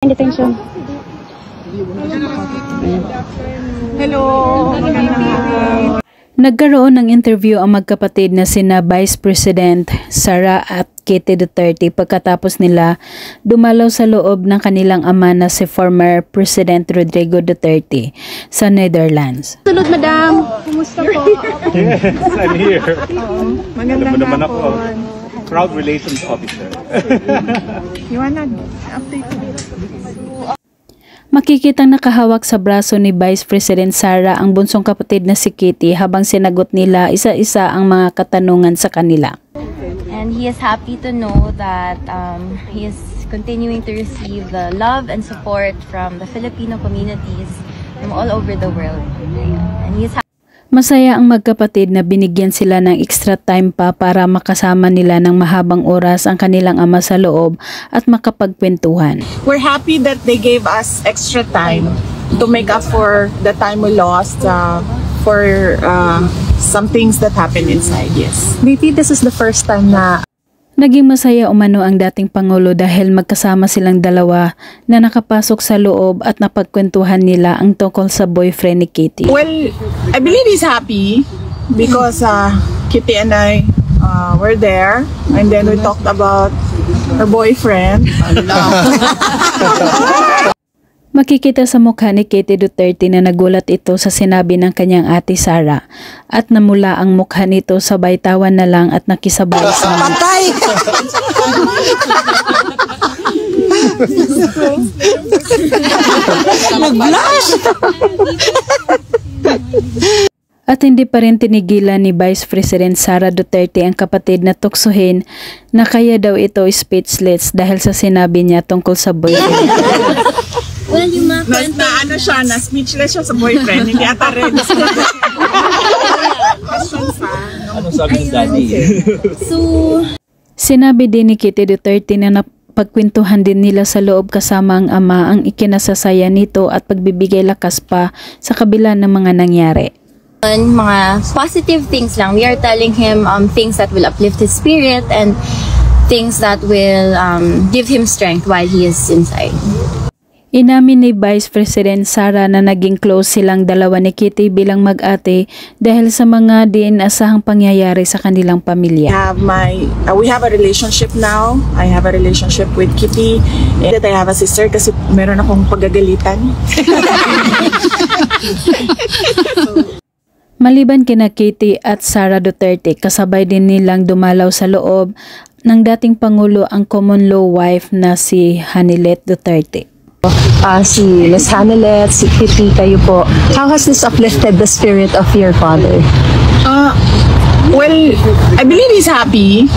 Detention. Hello, magandang hapon. Nagkaroon ng interview ang magkapatid na sina Vice President Sara at Kitty Duterte pagkatapos nila dumalaw sa loob ng kanilang ama na si former President Rodrigo Duterte sa Netherlands. Sunod, madam. Kumusta po? Yes, I'm here. Magandang Alam mo naman ako, hapon. Crowd Relations Officer. Iwanag, update. Makikitang nakahawak sa braso ni Vice President Sara ang bunsong kapatid na si Kitty habang sinagot nila isa-isa ang mga katanungan sa kanila. And he is happy to know that he is continuing to receive the love and support from the Filipino communities from all over the world. And he is Masaya ang magkapatid na binigyan sila ng extra time pa para makasama nila ng mahabang oras ang kanilang ama sa loob at makapagkwentuhan. We're happy that they gave us extra time to make up for the time we lost for some things that happened inside, yes. Maybe this is the first time na Naging masaya umano ang dating Pangulo dahil magkasama silang dalawa na nakapasok sa loob at napagkwentuhan nila ang tungkol sa boyfriend ni Kitty. Well, I believe he's happy because Kitty and I were there and then we talked about her boyfriend. Makikita sa mukha ni Kitty Duterte na nagulat ito sa sinabi ng kanyang ate Sara at namula ang mukha nito sabay tawa na lang at nakisabay sa Patay! Nag-blush! At hindi pa rin tinigilan ni Vice President Sara Duterte ang kapatid na tuksohin na kaya daw ito speechless dahil sa sinabi niya tungkol sa boyfriend. well, yung mga Ano siya, na speechless siya sa boyfriend, hindi ata ready. Ano sabi ng daddy? So, Sinabi din ni Kitty Duterte na napagkwentuhan din nila sa loob kasama ang ama ang ikinasasaya nito at pagbibigay lakas pa sa kabila ng mga nangyari. mga positive things lang. We are telling him things that will uplift his spirit and things that will give him strength while he is inside. Inamin ni Vice President Sara na naging close silang dalawa ni Kitty bilang mag-ate dahil sa mga di inasahang pangyayari sa kanilang pamilya. We have a relationship now. I have a relationship with Kitty. And I have a sister kasi meron akong pagagalitan. Maliban kina Kitty at Sara Duterte, kasabay din nilang dumalaw sa loob ng dating Pangulo ang common law wife na si Hanilet Duterte. si Ms. Hanelet, si Kitty, kayo po. How has this uplifted the spirit of your father? Well, I believe he's happy